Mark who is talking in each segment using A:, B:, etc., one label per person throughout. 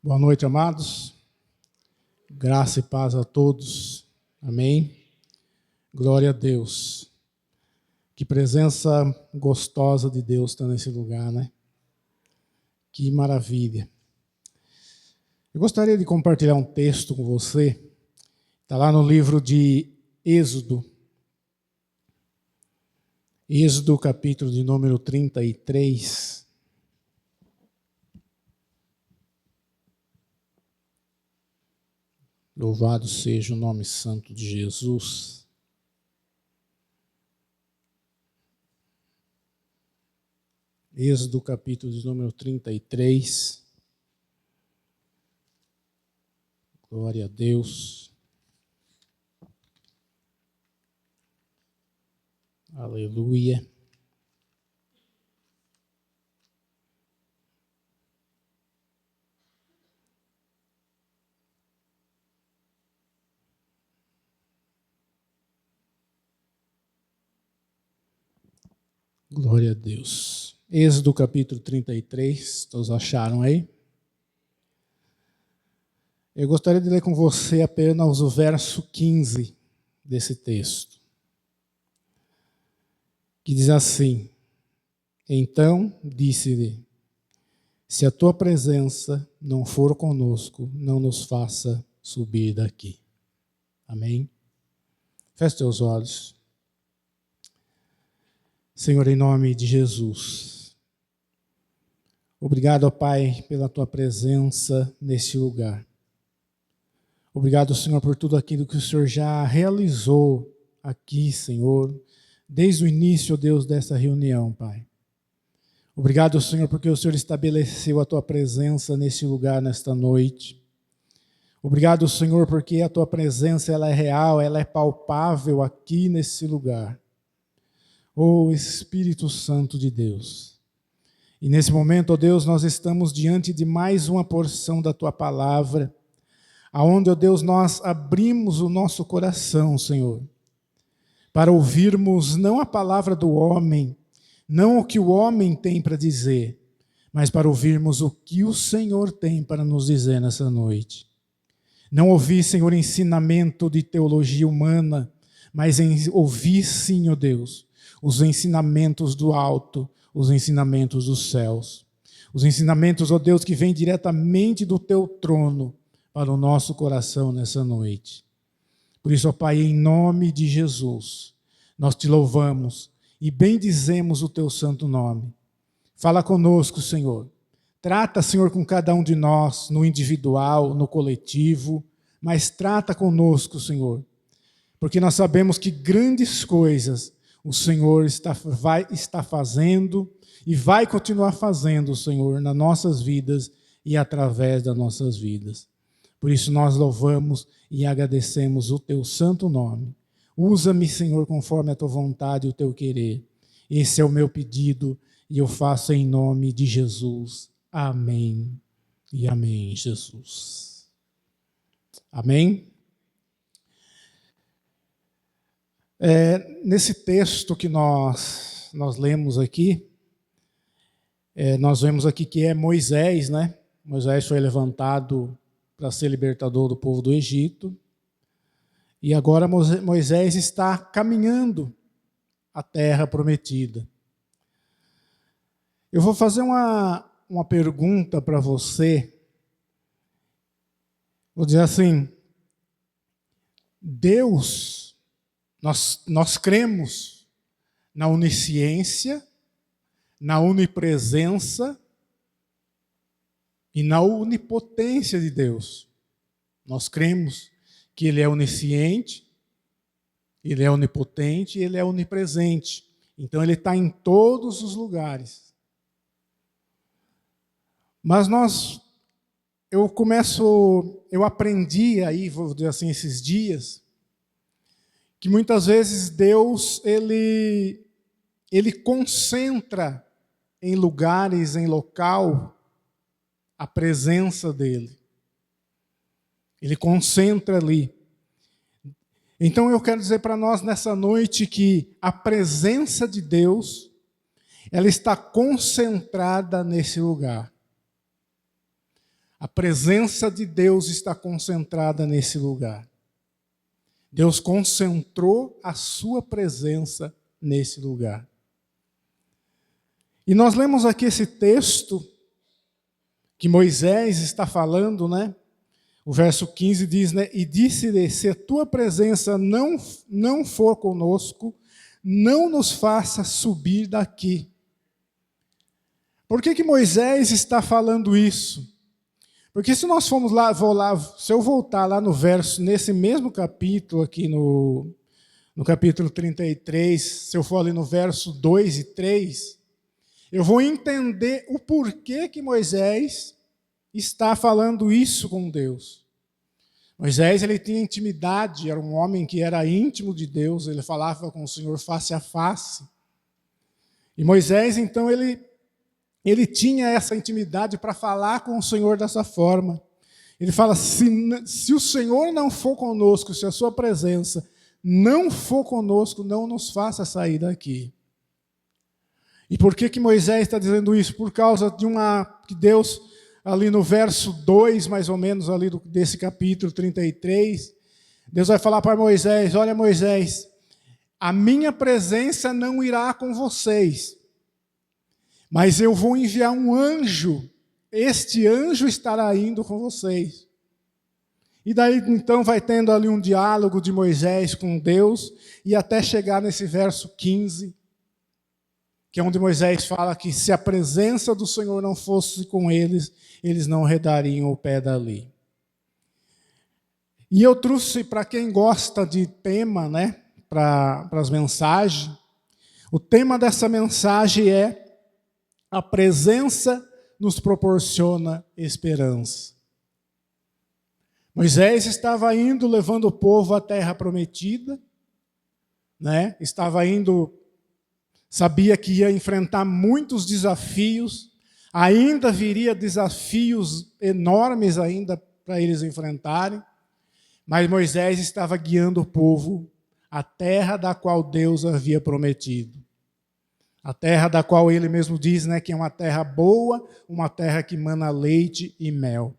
A: Boa noite, amados. Graça e paz a todos. Amém. Glória a Deus. Que presença gostosa de Deus está nesse lugar, né? Que maravilha. Eu gostaria de compartilhar um texto com você. Está lá no livro de Êxodo. Êxodo, capítulo de número 33. Louvado seja o nome santo de Jesus. Êxodo, capítulo de número 33. Glória a Deus. Aleluia. Glória a Deus. Êxodo capítulo 33, todos acharam aí? Eu gostaria de ler com você apenas o verso 15 desse texto, que diz assim: Então disse-lhe, se a tua presença não for conosco, não nos faça subir daqui. Amém? Feche teus olhos. Senhor, em nome de Jesus, obrigado, ó Pai, pela tua presença neste lugar. Obrigado, Senhor, por tudo aquilo que o Senhor já realizou aqui, Senhor, desde o início, ó Deus, dessa reunião, Pai. Obrigado, Senhor, porque o Senhor estabeleceu a tua presença neste lugar, nesta noite. Obrigado, Senhor, porque a tua presença ela é real, ela é palpável aqui nesse lugar. Ó Espírito Santo de Deus. E nesse momento, ó Deus, nós estamos diante de mais uma porção da tua palavra, aonde, ó Deus, nós abrimos o nosso coração, Senhor, para ouvirmos não a palavra do homem, não o que o homem tem para dizer, mas para ouvirmos o que o Senhor tem para nos dizer nessa noite. Não ouvir, Senhor, ensinamento de teologia humana, mas ouvir, sim, ó Deus, os ensinamentos do alto, os ensinamentos dos céus. Os ensinamentos, ó Deus, que vêm diretamente do teu trono para o nosso coração nessa noite. Por isso, ó Pai, em nome de Jesus, nós te louvamos e bendizemos o teu santo nome. Fala conosco, Senhor. Trata, Senhor, com cada um de nós, no individual, no coletivo, mas trata conosco, Senhor, porque nós sabemos que grandes coisas o Senhor está fazendo e vai continuar fazendo, Senhor, nas nossas vidas e através das nossas vidas. Por isso nós louvamos e agradecemos o teu santo nome. Usa-me, Senhor, conforme a tua vontade e o teu querer. Esse é o meu pedido e eu faço em nome de Jesus. Amém e amém, Jesus. Amém? Nesse texto que nós lemos aqui, nós vemos aqui que é Moisés, né? Moisés foi levantado para ser libertador do povo do Egito, e agora Moisés está caminhando a terra prometida. Eu vou fazer uma pergunta para você, vou dizer assim, Deus... Nós cremos na onisciência, na onipresença e na onipotência de Deus. Nós cremos que Ele é onisciente, Ele é onipotente e Ele é onipresente. Então Ele está em todos os lugares. Mas eu aprendi aí, vou dizer assim, esses dias, que muitas vezes Deus, ele concentra em lugares, em local, a presença dele. Ele concentra ali. Então eu quero dizer para nós nessa noite que a presença de Deus, ela está concentrada nesse lugar. A presença de Deus está concentrada nesse lugar. Deus concentrou a sua presença nesse lugar. E nós lemos aqui esse texto que Moisés está falando, né? O verso 15 diz, né? E disse-lhe, se a tua presença não for conosco, não nos faça subir daqui. Por que Moisés está falando isso? Porque se nós formos lá, se eu voltar lá no verso, nesse mesmo capítulo aqui no capítulo 33, se eu for ali no verso 2 e 3, eu vou entender o porquê que Moisés está falando isso com Deus. Moisés, ele tinha intimidade, era um homem que era íntimo de Deus, ele falava com o Senhor face a face. E Moisés, então, ele tinha essa intimidade para falar com o Senhor dessa forma. Ele fala, se o Senhor não for conosco, se a sua presença não for conosco, não nos faça sair daqui. E por que Moisés está dizendo isso? Por causa de que Deus, ali no verso 2, mais ou menos, ali desse capítulo 33, Deus vai falar para Moisés, olha Moisés, a minha presença não irá com vocês, mas eu vou enviar um anjo, este anjo estará indo com vocês. E daí então vai tendo ali um diálogo de Moisés com Deus, e até chegar nesse verso 15, que é onde Moisés fala que se a presença do Senhor não fosse com eles, eles não arredariam o pé dali. E eu trouxe, para quem gosta de tema, né, para as mensagens, o tema dessa mensagem é a presença nos proporciona esperança. Moisés estava indo, levando o povo à terra prometida, né? Estava indo, sabia que ia enfrentar muitos desafios, ainda viria desafios enormes ainda para eles enfrentarem, mas Moisés estava guiando o povo à terra da qual Deus havia prometido. A terra da qual ele mesmo diz, né, que é uma terra boa, uma terra que mana leite e mel.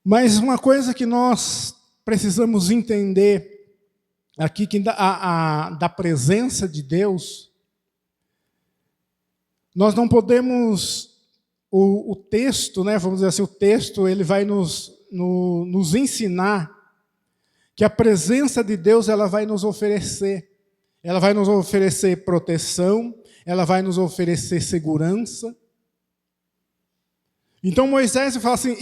A: Mas uma coisa que nós precisamos entender aqui, que da presença de Deus, nós não podemos, o texto, né, vamos dizer assim, o texto ele vai nos ensinar que a presença de Deus ela vai nos oferecer proteção, ela vai nos oferecer segurança. Então Moisés fala assim,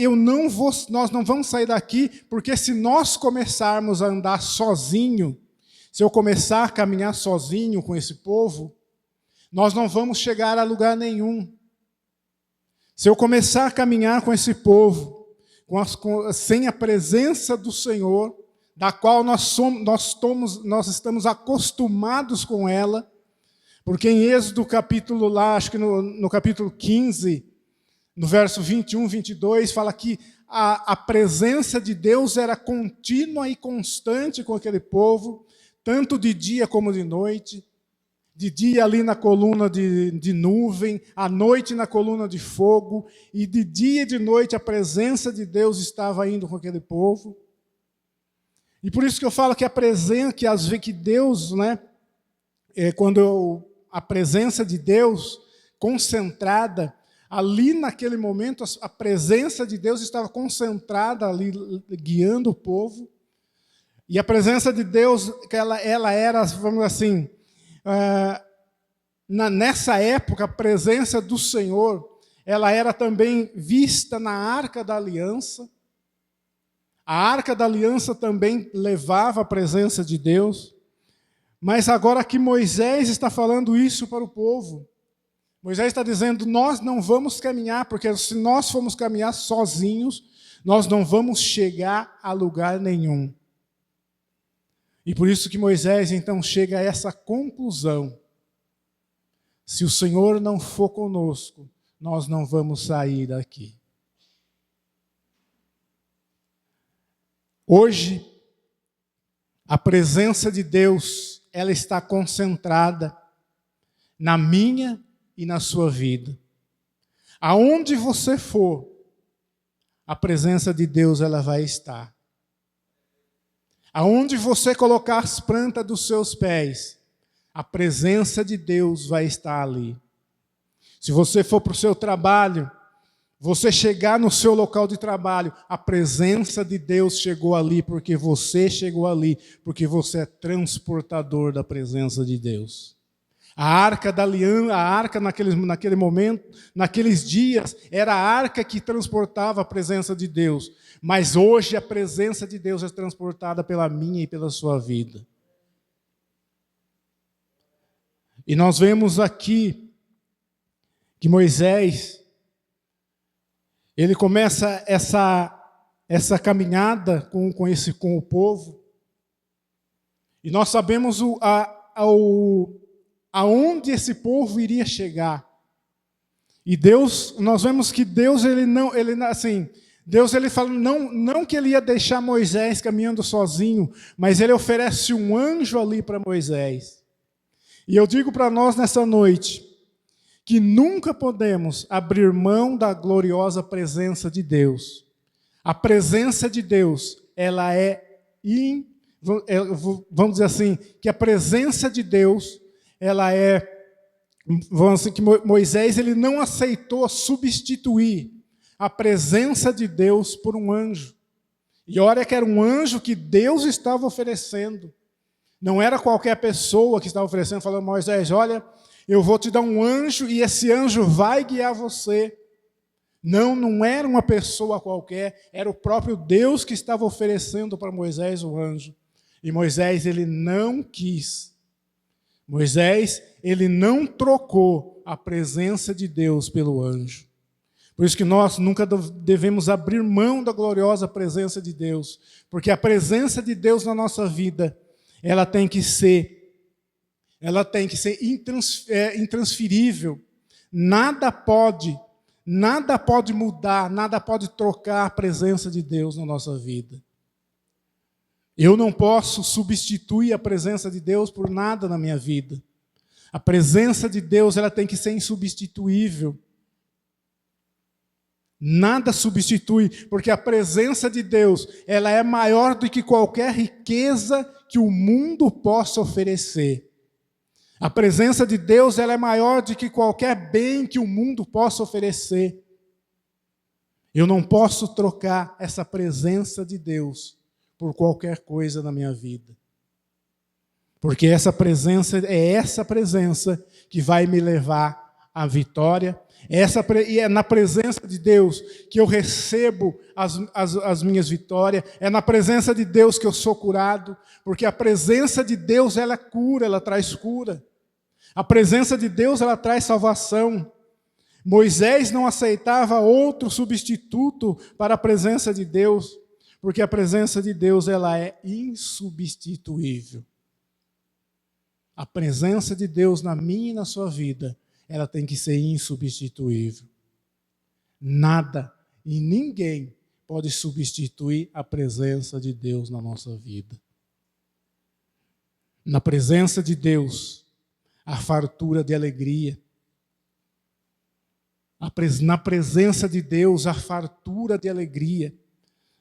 A: nós não vamos sair daqui, porque se nós começarmos a andar sozinho, se eu começar a caminhar sozinho com esse povo, nós não vamos chegar a lugar nenhum. Se eu começar a caminhar com esse povo, sem a presença do Senhor, da qual nós estamos acostumados com ela, porque em Êxodo capítulo lá, acho que no capítulo 15, no verso 21, 22, fala que a presença de Deus era contínua e constante com aquele povo, tanto de dia como de noite, de dia ali na coluna de nuvem, à noite na coluna de fogo, e de dia e de noite a presença de Deus estava indo com aquele povo. E por isso que eu falo que a presença, que Deus, né, a presença de Deus concentrada, ali naquele momento, a presença de Deus estava concentrada ali, guiando o povo. E a presença de Deus, ela era, vamos dizer assim, nessa época, a presença do Senhor, ela era também vista na Arca da Aliança. A Arca da Aliança também levava a presença de Deus. Mas agora que Moisés está falando isso para o povo, Moisés está dizendo, nós não vamos caminhar, porque se nós formos caminhar sozinhos, nós não vamos chegar a lugar nenhum. E por isso que Moisés então chega a essa conclusão. Se o Senhor não for conosco, nós não vamos sair daqui. Hoje, a presença de Deus, ela está concentrada na minha e na sua vida. Aonde você for, a presença de Deus ela vai estar. Aonde você colocar as plantas dos seus pés, a presença de Deus vai estar ali. Se você for para o seu trabalho, você chegar no seu local de trabalho, a presença de Deus chegou ali, porque você chegou ali, porque você é transportador da presença de Deus. A arca da aliança, a arca naquele momento, naqueles dias, era a arca que transportava a presença de Deus. Mas hoje a presença de Deus é transportada pela minha e pela sua vida. E nós vemos aqui que Moisés, ele começa essa caminhada com o povo. E nós sabemos aonde esse povo iria chegar. E Deus, nós vemos que Deus, Deus fala não que ele ia deixar Moisés caminhando sozinho, mas ele oferece um anjo ali para Moisés. E eu digo para nós nessa noite, que nunca podemos abrir mão da gloriosa presença de Deus. A presença de Deus, ela vamos dizer assim, que a presença de Deus, ela vamos dizer que Moisés ele não aceitou substituir a presença de Deus por um anjo. E olha que era um anjo que Deus estava oferecendo. Não era qualquer pessoa que estava oferecendo, falando, Moisés, olha, eu vou te dar um anjo e esse anjo vai guiar você. Não era uma pessoa qualquer, era o próprio Deus que estava oferecendo para Moisés o anjo. E Moisés, ele não quis. Moisés, ele não trocou a presença de Deus pelo anjo. Por isso que nós nunca devemos abrir mão da gloriosa presença de Deus, porque a presença de Deus na nossa vida, ela tem que ser intransferível. Nada pode mudar, nada pode trocar a presença de Deus na nossa vida. Eu não posso substituir a presença de Deus por nada na minha vida. A presença de Deus, ela tem que ser insubstituível. Nada substitui, porque a presença de Deus, ela é maior do que qualquer riqueza que o mundo possa oferecer. A presença de Deus, ela é maior do que qualquer bem que o mundo possa oferecer. Eu não posso trocar essa presença de Deus por qualquer coisa na minha vida. Porque essa presença é essa presença que vai me levar à vitória. E é na presença de Deus que eu recebo as minhas vitórias. É na presença de Deus que eu sou curado. Porque a presença de Deus, ela cura, ela traz cura. A presença de Deus, ela traz salvação. Moisés não aceitava outro substituto para a presença de Deus, porque a presença de Deus, ela é insubstituível. A presença de Deus na minha e na sua vida, ela tem que ser insubstituível. Nada e ninguém pode substituir a presença de Deus na nossa vida. Na presença de Deus, a fartura de alegria. Na presença de Deus, a fartura de alegria.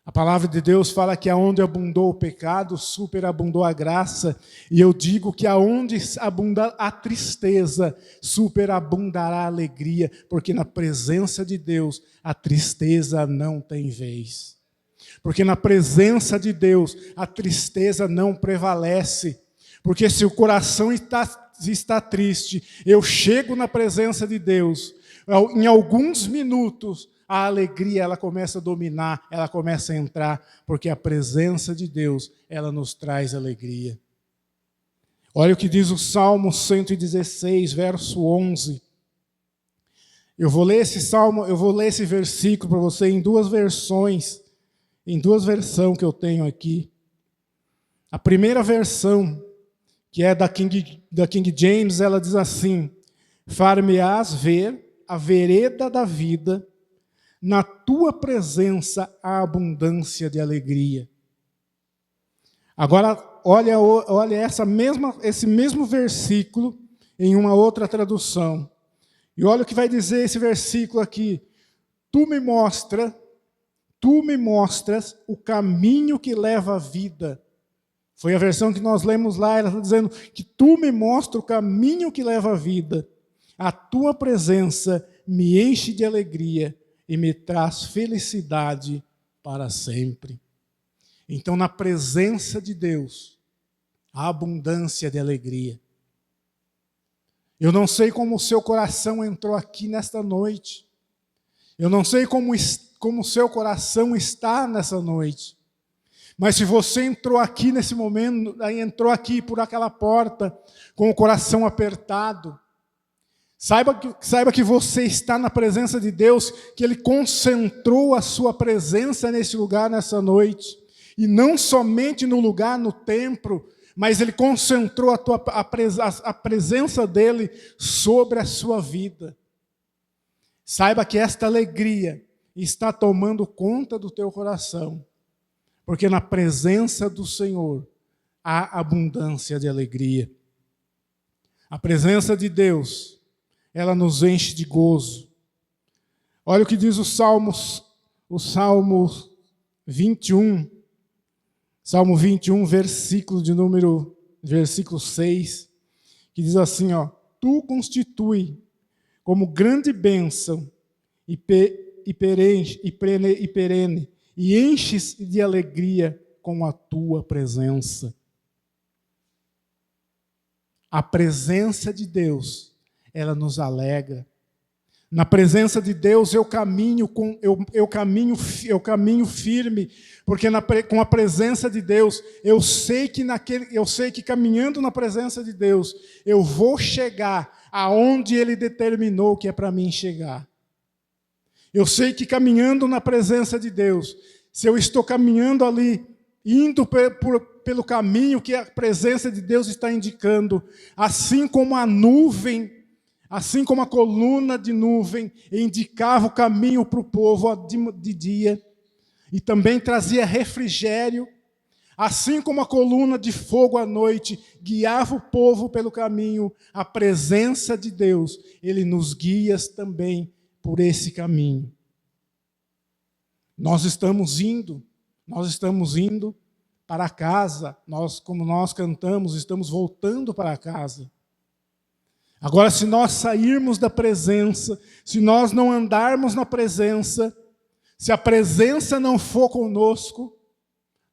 A: A palavra de Deus fala que aonde abundou o pecado, superabundou a graça. E eu digo que aonde abunda a tristeza, superabundará a alegria. Porque na presença de Deus, a tristeza não tem vez. Porque na presença de Deus, a tristeza não prevalece. Porque se o coração está triste, eu chego na presença de Deus, em alguns minutos, a alegria ela começa a dominar, ela começa a entrar, porque a presença de Deus, ela nos traz alegria. Olha o que diz o Salmo 116, verso 11. Eu vou ler esse versículo para você em duas versões que eu tenho aqui. A primeira versão, que é da King James, ela diz assim: far-me-ás ver a vereda da vida, na tua presença há abundância de alegria. Agora, olha esse mesmo versículo em uma outra tradução, E olha o que vai dizer esse versículo aqui. Tu me mostras o caminho que leva à vida. Foi a versão que nós lemos lá, ela está dizendo que tu me mostras o caminho que leva à vida. A tua presença me enche de alegria e me traz felicidade para sempre. Então, na presença de Deus, há abundância de alegria. Eu não sei como o seu coração entrou aqui nesta noite. Eu não sei como o seu coração está nessa noite. Mas se você entrou aqui nesse momento, entrou aqui por aquela porta com o coração apertado, saiba que você está na presença de Deus, que Ele concentrou a sua presença nesse lugar, nessa noite. E não somente no lugar, no templo, mas Ele concentrou a presença dEle sobre a sua vida. Saiba que esta alegria está tomando conta do teu coração, porque na presença do Senhor há abundância de alegria. A presença de Deus, ela nos enche de gozo. Olha o que diz o Salmo 21, Salmo 21, versículo 6, que diz assim, ó: Tu constitui como grande bênção e perene, e enches de alegria com a tua presença. A presença de Deus, ela nos alegra. Na presença de Deus eu caminho firme, porque com a presença de Deus eu sei que caminhando na presença de Deus eu vou chegar aonde Ele determinou que é para mim chegar. Eu sei que caminhando na presença de Deus, se eu estou caminhando ali, indo pelo caminho que a presença de Deus está indicando, assim como a nuvem, assim como a coluna de nuvem indicava o caminho para o povo de dia, e também trazia refrigério, assim como a coluna de fogo à noite guiava o povo pelo caminho, a presença de Deus, Ele nos guia também por esse caminho. Nós estamos indo para casa, como nós cantamos, estamos voltando para casa. Agora, se nós sairmos da presença, se nós não andarmos na presença, se a presença não for conosco,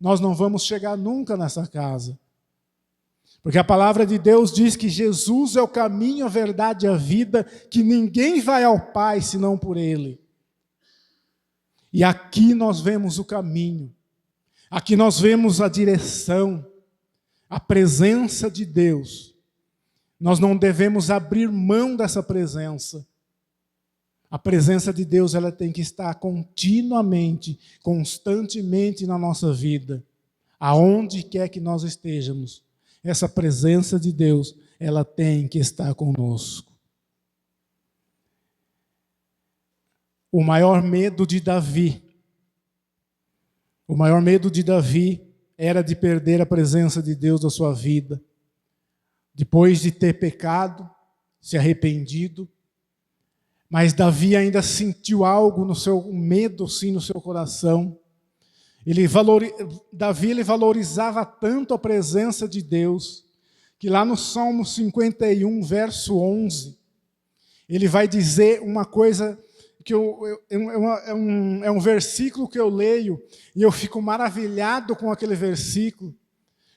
A: nós não vamos chegar nunca nessa casa. Porque a palavra de Deus diz que Jesus é o caminho, a verdade e a vida, que ninguém vai ao Pai senão por Ele. E aqui nós vemos o caminho, aqui nós vemos a direção, a presença de Deus. Nós não devemos abrir mão dessa presença. A presença de Deus, ela tem que estar continuamente, constantemente na nossa vida. Aonde quer que nós estejamos, essa presença de Deus, ela tem que estar conosco. O maior medo de Davi era de perder a presença de Deus na sua vida. Depois de ter pecado, se arrependido, mas Davi ainda sentiu algo no seu medo, sim, no seu coração. Davi valorizava tanto a presença de Deus, que lá no Salmo 51, verso 11, ele vai dizer uma coisa que é um versículo que eu leio, e eu fico maravilhado com aquele versículo,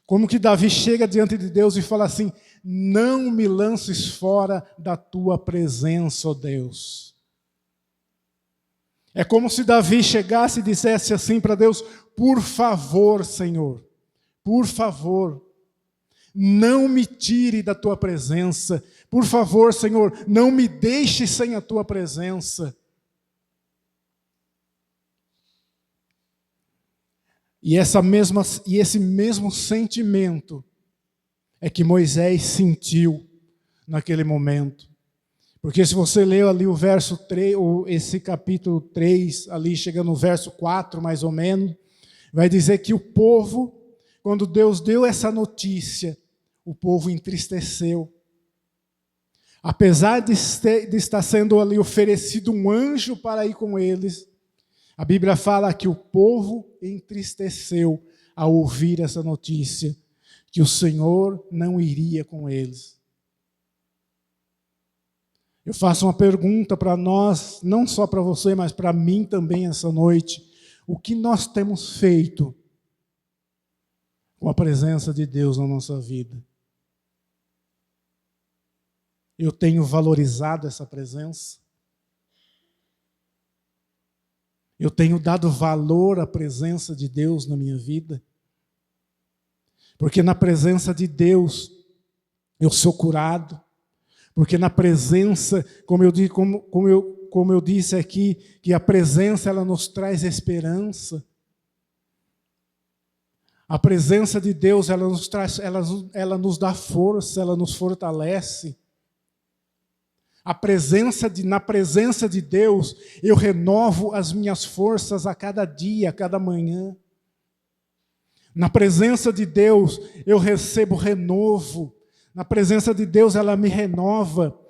A: como que Davi chega diante de Deus e fala assim: não me lances fora da tua presença, ó Deus. É como se Davi chegasse e dissesse assim para Deus: por favor, Senhor, por favor, não me tire da tua presença. Por favor, Senhor, não me deixe sem a tua presença. E esse mesmo sentimento é que Moisés sentiu naquele momento. Porque se você leu ali o verso 3, esse capítulo 3, ali chegando no verso 4 mais ou menos, vai dizer que o povo, quando Deus deu essa notícia, o povo entristeceu. apesar de estar sendo ali oferecido um anjo para ir com eles, a Bíblia fala que o povo entristeceu ao ouvir essa notícia, que o Senhor não iria com eles. Eu faço uma pergunta para nós, não só para você, mas para mim também essa noite. O que nós temos feito com a presença de Deus na nossa vida? Eu tenho valorizado essa presença? Eu tenho dado valor à presença de Deus na minha vida? Porque na presença de Deus eu sou curado. Porque na presença, como eu disse aqui, que a presença ela nos traz esperança. A presença de Deus ela nos dá força, ela nos fortalece. Na presença de Deus, eu renovo as minhas forças a cada dia, a cada manhã. Na presença de Deus, eu recebo renovo. Na presença de Deus, ela me renova.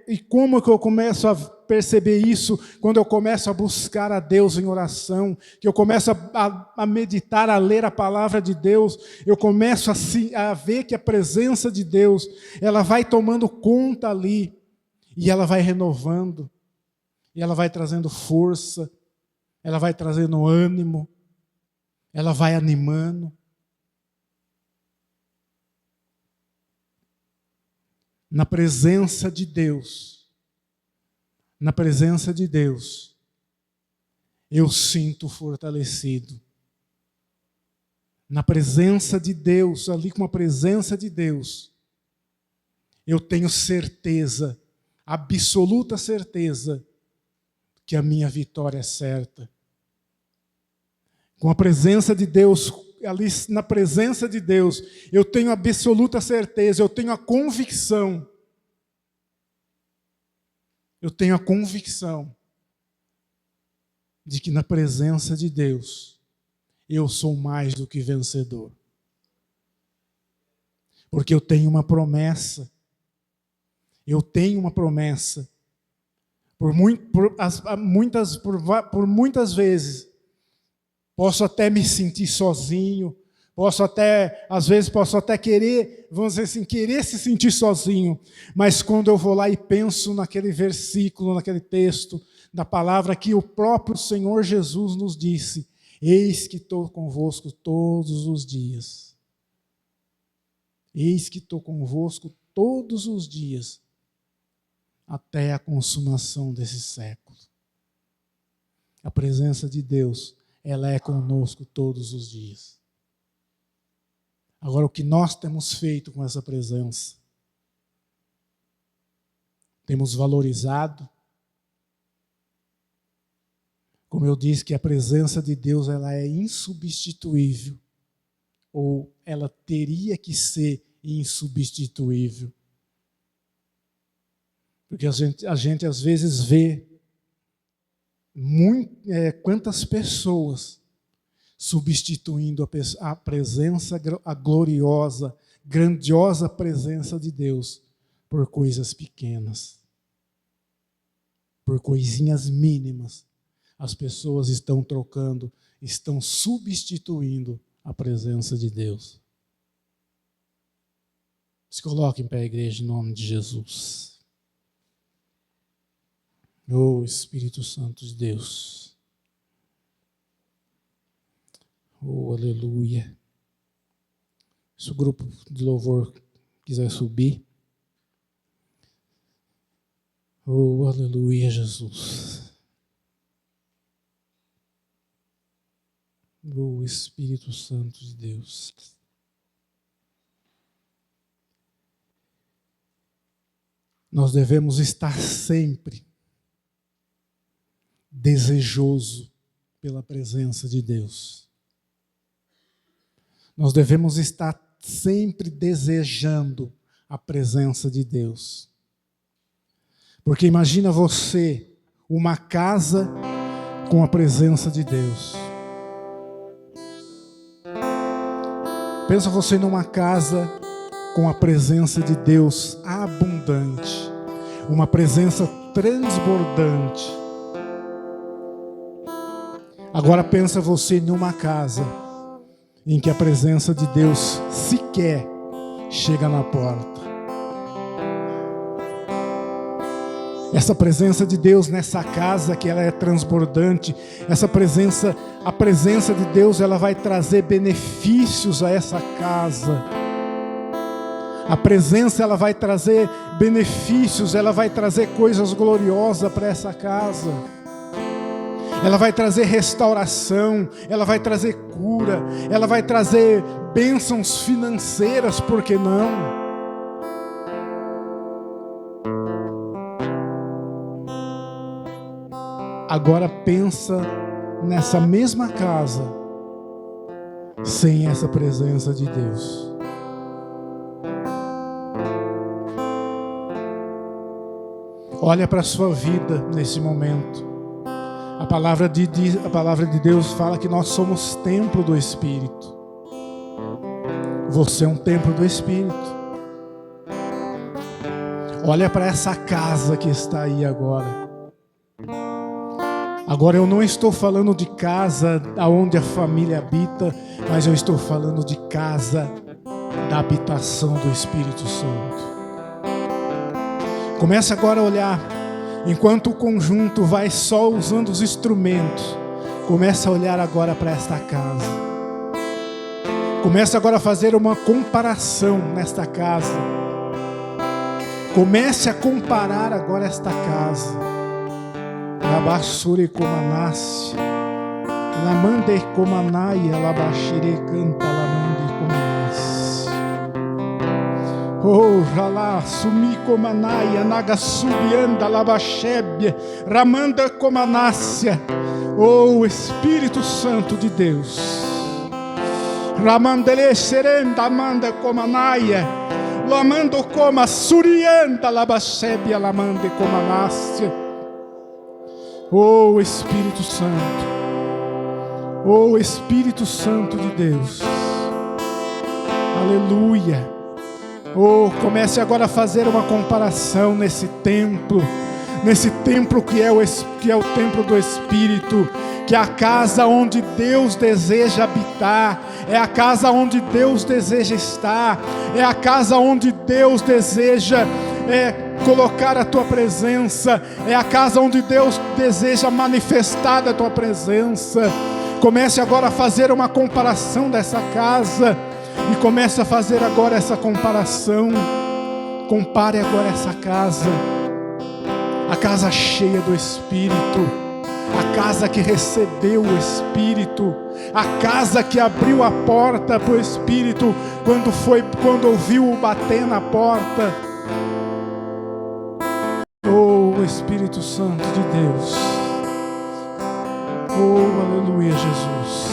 A: E como que eu começo a perceber isso? Quando eu começo a buscar a Deus em oração, que eu começo a meditar, a ler a palavra de Deus, eu começo a ver que a presença de Deus, ela vai tomando conta ali, e ela vai renovando, e ela vai trazendo força, ela vai trazendo ânimo, ela vai animando. Na presença de Deus, eu sinto fortalecido. Na presença de Deus, ali com a presença de Deus, eu tenho certeza, absoluta certeza, que a minha vitória é certa. Com a presença de Deus, ali na presença de Deus, eu tenho absoluta certeza, eu tenho a convicção de que na presença de Deus, eu sou mais do que vencedor. Porque eu tenho uma promessa. Por muitas vezes, posso até me sentir sozinho, às vezes posso até querer, vamos dizer assim, querer se sentir sozinho, mas quando eu vou lá e penso naquele versículo, naquele texto, da palavra que o próprio Senhor Jesus nos disse, eis que estou convosco todos os dias. Eis que estou convosco todos os dias, até a consumação desse século. A presença de Deus, ela é conosco todos os dias. Agora, o que nós temos feito com essa presença? Temos valorizado? Como eu disse que a presença de Deus ela é insubstituível, ou ela teria que ser insubstituível. Porque a gente às vezes vê quantas pessoas substituindo a presença, a gloriosa, grandiosa presença de Deus por coisas pequenas, por coisinhas mínimas. As pessoas estão trocando, estão substituindo a presença de Deus. Se coloquem em pé, igreja, em nome de Jesus. Oh, Espírito Santo de Deus. Oh, aleluia. Se o grupo de louvor quiser subir. Oh, aleluia, Jesus. Oh, Espírito Santo de Deus. Nós devemos estar sempre desejoso pela presença de Deus. Nós devemos estar sempre desejando a presença de Deus. Porque imagina você, uma casa com a presença de Deus. Pensa você numa casa com a presença de Deus abundante, uma presença transbordante. Agora pensa você numa casa em que a presença de Deus sequer chega na porta. Essa presença de Deus nessa casa que ela é transbordante, a presença de Deus, ela vai trazer benefícios a essa casa. A presença, ela vai trazer benefícios, ela vai trazer coisas gloriosas para essa casa. Ela vai trazer restauração, ela vai trazer cura, ela vai trazer bênçãos financeiras, por que não? Agora pensa nessa mesma casa, sem essa presença de Deus. Olha para a sua vida nesse momento. A palavra de Deus fala que nós somos templo do Espírito. Você é um templo do Espírito. Olha para essa casa que está aí agora. Agora eu não estou falando de casa onde a família habita, mas eu estou falando de casa da habitação do Espírito Santo. Comece agora a olhar, enquanto o conjunto vai só usando os instrumentos, comece a olhar agora para esta casa. Comece agora a fazer uma comparação nesta casa. Comece a comparar agora esta casa. Labasure comanassi, lamande comanaia, labashire canta, lamande comanassi. Oh, jalá, sumi comanaia, naga subianda, labashébia, ramanda comanácia. Oh, Espírito Santo de Deus. Ramandele serenda, amanda comanaia, lamando coma, surianda, labashébia, lamande comanácia. Oh Espírito Santo, oh Espírito Santo de Deus, aleluia. Oh, comece agora a fazer uma comparação nesse templo que é o templo do Espírito, que é a casa onde Deus deseja habitar, é a casa onde Deus deseja estar, é a casa onde Deus deseja colocar a tua presença, é a casa onde Deus deseja manifestar a tua presença. Comece agora a fazer uma comparação dessa casa, e comece a fazer agora essa comparação. Compare agora essa casa, a casa cheia do Espírito, a casa que recebeu o Espírito, a casa que abriu a porta para o Espírito quando ouviu o bater na porta. Oh Espírito Santo de Deus, oh aleluia Jesus.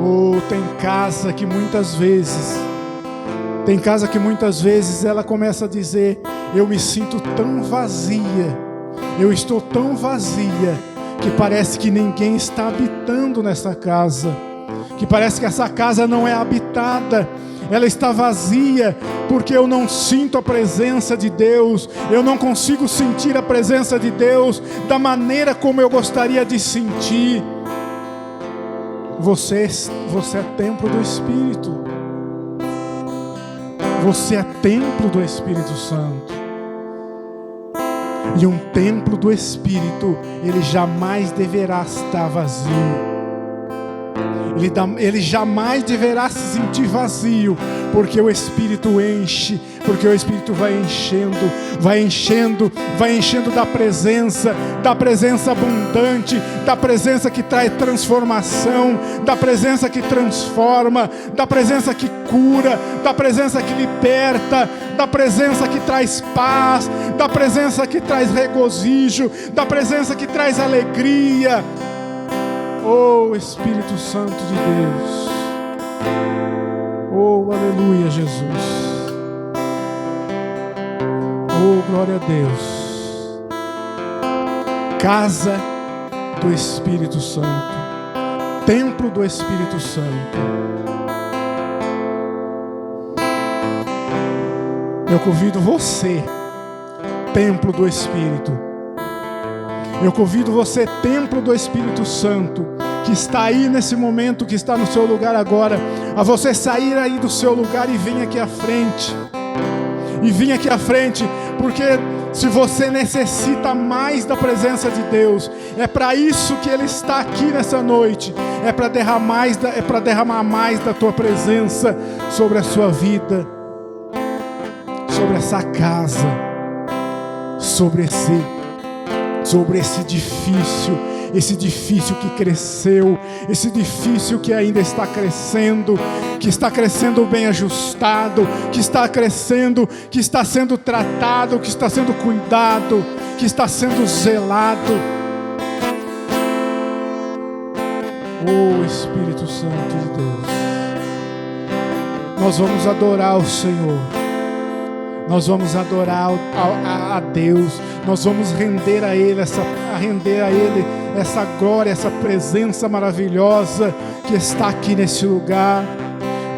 A: Oh, tem casa que muitas vezes ela começa a dizer: eu me sinto tão vazia, eu estou tão vazia, que parece que ninguém está habitando nessa casa, que parece que essa casa não é habitada. Ela está vazia porque eu não sinto a presença de Deus, eu não consigo sentir a presença de Deus da maneira como eu gostaria de sentir. Você é templo do Espírito. Você é templo do Espírito Santo. E um templo do Espírito, ele jamais deverá estar vazio. Ele jamais deverá se sentir vazio, porque o Espírito enche, porque o Espírito vai enchendo da presença abundante, da presença que traz transformação, da presença que transforma, da presença que cura, da presença que liberta, da presença que traz paz, da presença que traz regozijo, da presença que traz alegria. Oh Espírito Santo de Deus, oh aleluia Jesus, oh glória a Deus. Casa do Espírito Santo, templo do Espírito Santo. Eu convido você, templo do Espírito. Eu convido você, templo do Espírito Santo, que está aí nesse momento, que está no seu lugar agora, a você sair aí do seu lugar e vir aqui à frente. E vir aqui à frente, porque se você necessita mais da presença de Deus, é para isso que Ele está aqui nessa noite. É para derramar mais da tua presença sobre a sua vida, sobre essa casa, sobre esse edifício que cresceu, esse edifício que ainda está crescendo, que está crescendo bem ajustado, que está crescendo, que está sendo tratado, que está sendo cuidado, que está sendo zelado. Oh Espírito Santo de Deus, nós vamos adorar o Senhor. Nós vamos adorar a Deus, nós vamos render a Ele essa glória, essa presença maravilhosa que está aqui nesse lugar.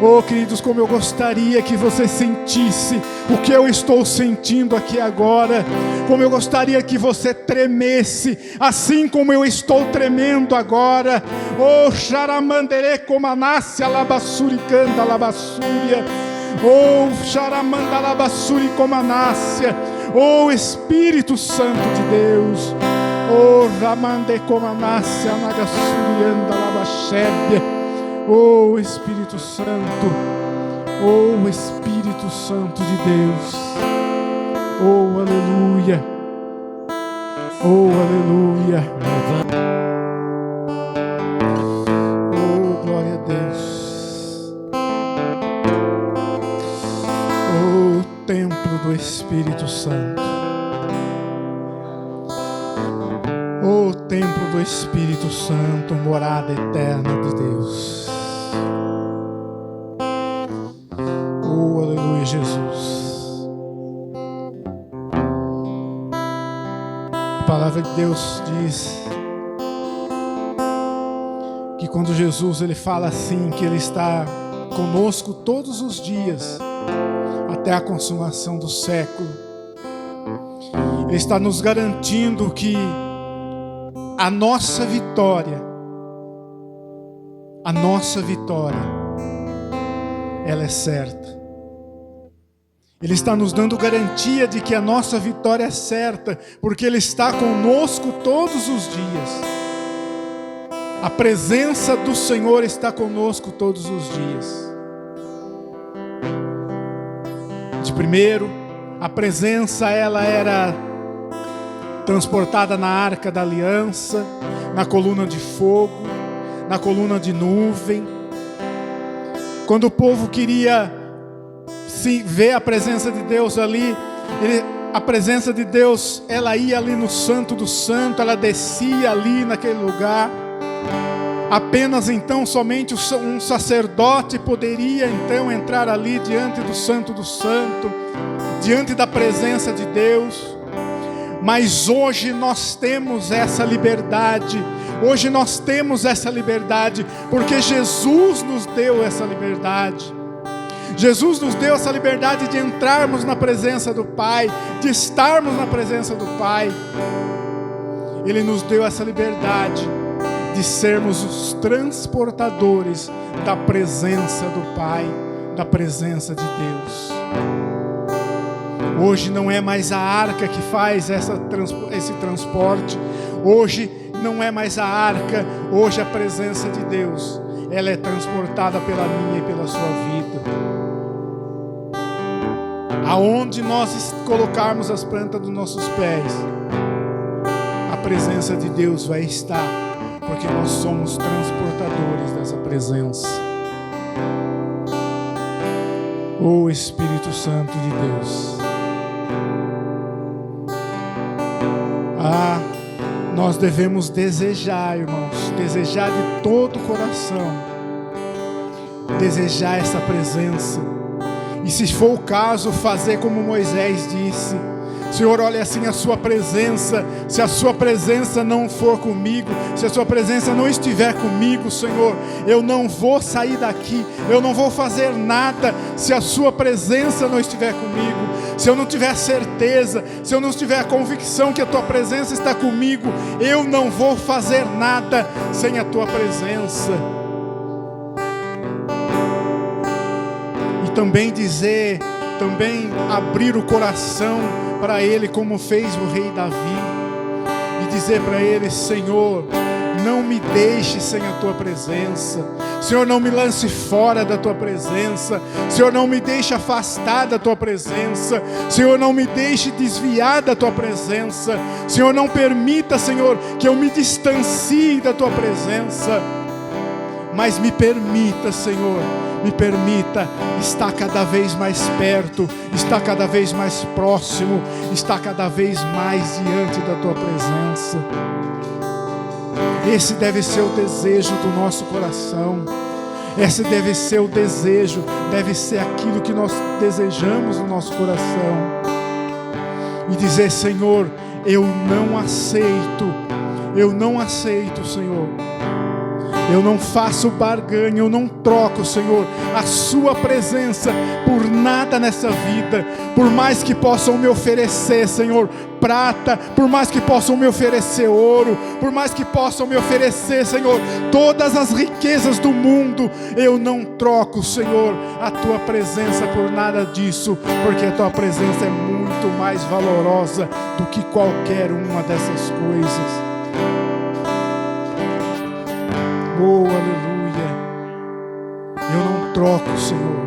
A: Oh, queridos, como eu gostaria que você sentisse o que eu estou sentindo aqui agora, como eu gostaria que você tremesse, assim como eu estou tremendo agora. Oh, Xaramandere Comanácia Labassuricanda Labassúria. Oh, Xaramandalabassuri Comanácia, oh Espírito Santo de Deus, oh Ramande Comanácia Nagassurianda Labachébia, oh Espírito Santo, oh Espírito Santo de Deus, oh aleluia, oh aleluia, oh glória a Deus. Templo do Espírito Santo, oh templo do Espírito Santo, morada eterna de Deus. Oh aleluia, Jesus. A palavra de Deus diz que quando Jesus ele fala assim, que Ele está conosco todos os dias até a consumação do século, Ele está nos garantindo que a nossa vitória, ela é certa. Ele está nos dando garantia de que a nossa vitória é certa, porque Ele está conosco todos os dias. A presença do Senhor está conosco todos os dias. De primeiro, a presença ela era transportada na arca da aliança, na coluna de fogo, na coluna de nuvem. Quando o povo queria ver a presença de Deus ali, a presença de Deus, ela ia ali no Santo do Santo, ela descia ali naquele lugar. Apenas então, somente um sacerdote poderia então entrar ali diante do Santo do Santo, diante da presença de Deus. Mas hoje nós temos essa liberdade, porque Jesus nos deu essa liberdade. Jesus nos deu essa liberdade de entrarmos na presença do Pai, de estarmos na presença do Pai. Ele nos deu essa liberdade de sermos os transportadores da presença do Pai, da presença de Deus. Hoje não é mais a arca que faz esse transporte, hoje não é mais a arca, hoje a presença de Deus, ela é transportada pela minha e pela sua vida. Aonde nós colocarmos as plantas dos nossos pés, a presença de Deus vai estar, porque nós somos transportadores dessa presença. Oh Espírito Santo de Deus, nós devemos desejar, irmãos, desejar de todo o coração, desejar essa presença. E se for o caso, fazer como Moisés disse, Senhor, olha assim a sua presença. Se a sua presença não for comigo, se a sua presença não estiver comigo, Senhor, eu não vou sair daqui, eu não vou fazer nada se a sua presença não estiver comigo. Se eu não tiver certeza, se eu não tiver a convicção que a tua presença está comigo, eu não vou fazer nada sem a tua presença. E também abrir o coração para Ele, como fez o rei Davi, e dizer para Ele: Senhor, não me deixe sem a tua presença. Senhor, não me lance fora da tua presença. Senhor, não me deixe afastar da tua presença. Senhor, não me deixe desviar da tua presença. Senhor, não permita, Senhor, que eu me distancie da tua presença. Mas me permita, Senhor, me permita estar cada vez mais perto, estar cada vez mais próximo, estar cada vez mais diante da tua presença. Esse deve ser o desejo do nosso coração. Esse deve ser o desejo, deve ser aquilo que nós desejamos no nosso coração. E dizer: Senhor, eu não aceito, Senhor. Eu não faço barganha, eu não troco, Senhor, a sua presença por nada nessa vida. Por mais que possam me oferecer, Senhor, prata, por mais que possam me oferecer ouro, por mais que possam me oferecer, Senhor, todas as riquezas do mundo, eu não troco, Senhor, a tua presença por nada disso, porque a tua presença é muito mais valorosa do que qualquer uma dessas coisas. Oh, aleluia. Eu não troco, Senhor,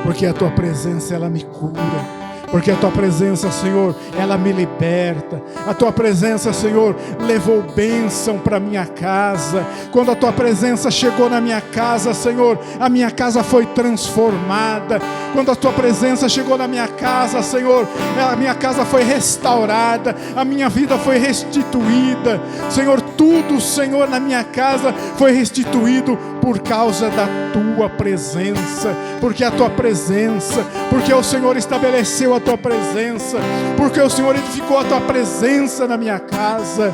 A: porque a tua presença, ela me cura. Porque a tua presença, Senhor, ela me liberta. A tua presença, Senhor, levou bênção para minha casa. Quando a tua presença chegou na minha casa, Senhor, a minha casa foi transformada. Quando a tua presença chegou na minha casa, Senhor, a minha casa foi restaurada, a minha vida foi restituída. Senhor, tudo, Senhor, na minha casa foi restituído por causa da tua presença. Porque a tua presença, porque o Senhor estabeleceu a tua presença, porque o Senhor edificou a tua presença na minha casa.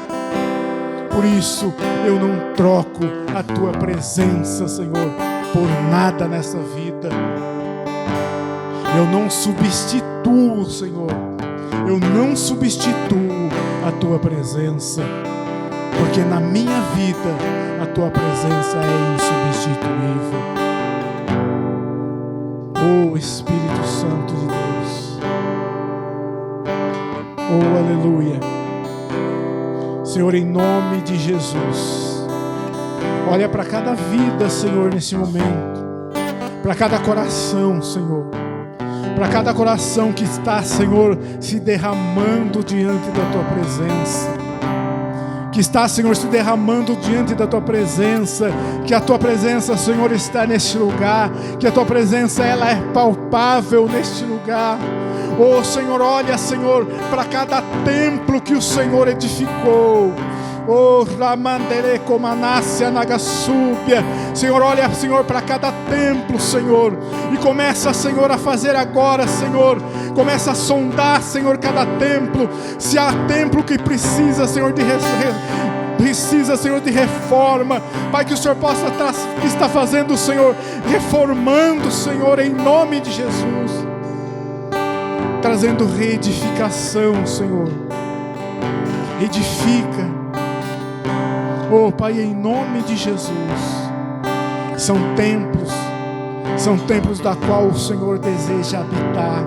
A: Por isso eu não troco a tua presença, Senhor, por nada nessa vida. Eu não substituo, Senhor, eu não substituo a tua presença, porque na minha vida a tua presença é insubstituível. Oh, Espírito Santo de Deus. Oh, aleluia. Senhor, em nome de Jesus, olha para cada vida, Senhor, nesse momento, para cada coração, Senhor, para cada coração que está, Senhor, se derramando diante da tua presença, que está, Senhor, se derramando diante da tua presença, que a tua presença, Senhor, está neste lugar, que a tua presença, ela é palpável neste lugar. Oh, Senhor, olha, Senhor, para cada templo que o Senhor edificou. Oh, Ramandere Comanácia Nagasúbia. Senhor, olha, Senhor, para cada templo, Senhor, e começa, Senhor, a fazer agora, Senhor, começa a sondar, Senhor, cada templo, se há templo que precisa, Senhor, Senhor, de reforma. Pai, que o Senhor possa estar fazendo, Senhor, reformando, Senhor, em nome de Jesus, trazendo reedificação, Senhor. Edifica. Oh, Pai, em nome de Jesus. São templos da qual o Senhor deseja habitar.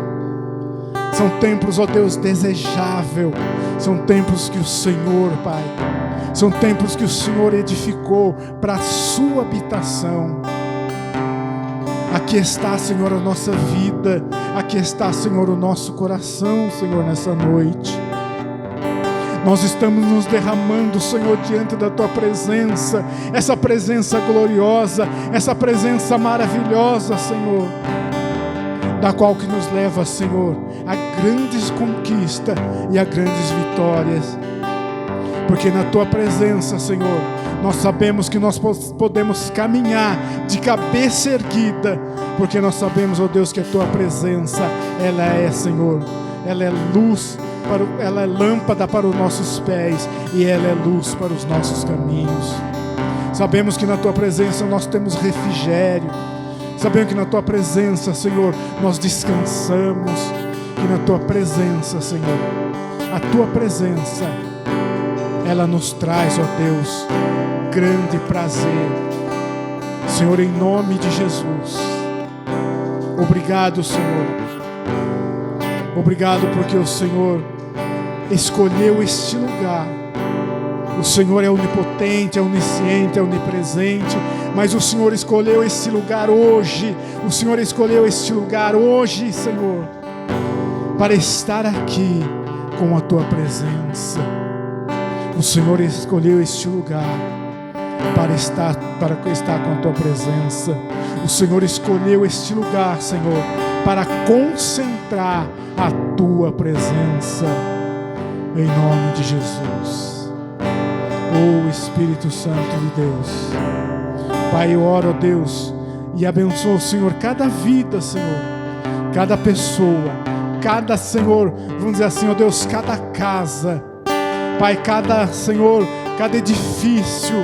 A: São templos, ó Deus, desejável. São templos que o Senhor, Pai, são templos que o Senhor edificou para a sua habitação. Aqui está, Senhor, a nossa vida. Aqui está, Senhor, o nosso coração, Senhor, nessa noite. Nós estamos nos derramando, Senhor, diante da tua presença. Essa presença gloriosa, essa presença maravilhosa, Senhor, da qual que nos leva, Senhor, a grandes conquistas e a grandes vitórias. Porque na tua presença, Senhor, nós sabemos que nós podemos caminhar de cabeça erguida, porque nós sabemos, ó Deus, que a tua presença, ela é, Senhor, ela é luz ela é lâmpada para os nossos pés e ela é luz para os nossos caminhos. Sabemos que na Tua presença nós temos refrigério. Sabemos que na Tua presença, Senhor, nós descansamos. Que na Tua presença, Senhor, a Tua presença, ela nos traz, ó Deus, grande prazer. Senhor, em nome de Jesus. Obrigado, Senhor. Obrigado porque o Senhor escolheu este lugar. O Senhor é onipotente, é onisciente, é onipresente, mas o Senhor escolheu este lugar hoje. O Senhor escolheu este lugar hoje, Senhor, para estar aqui com a Tua presença. O Senhor escolheu este lugar para estar com a Tua presença. O Senhor escolheu este lugar, Senhor, para concentrar a Tua presença. Em nome de Jesus. Oh Espírito Santo de Deus. Pai, eu oro, ó Deus, e abençoo, Senhor, cada vida, Senhor, cada pessoa, cada, Senhor, vamos dizer assim, ó Deus, cada casa, Pai, cada, Senhor, cada edifício,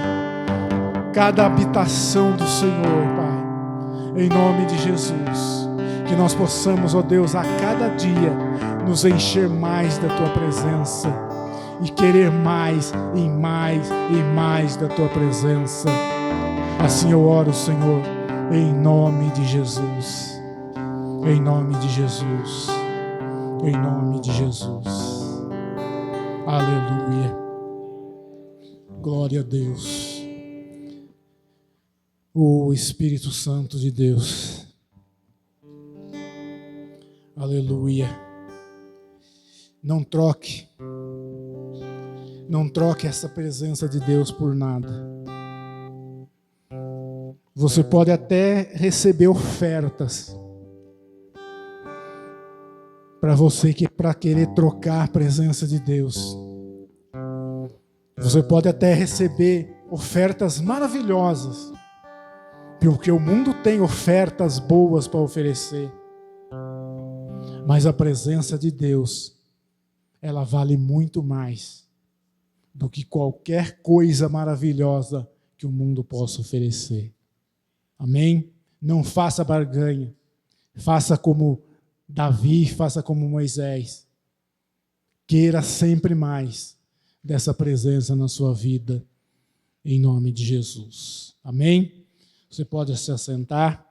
A: cada habitação do Senhor, Pai, em nome de Jesus, que nós possamos, ó Deus, a cada dia nos encher mais da Tua presença e querer mais e mais e mais da Tua presença. Assim eu oro, Senhor, em nome de Jesus, em nome de Jesus, em nome de Jesus. Aleluia. Glória a Deus. O Espírito Santo de Deus. Aleluia. Não troque essa presença de Deus por nada. Você pode até receber ofertas para querer trocar a presença de Deus. Você pode até receber ofertas maravilhosas, porque o mundo tem ofertas boas para oferecer. Mas a presença de Deus, ela vale muito mais do que qualquer coisa maravilhosa que o mundo possa oferecer. Amém? Não faça barganha. Faça como Davi, faça como Moisés. Queira sempre mais dessa presença na sua vida, em nome de Jesus. Amém? Você pode se assentar.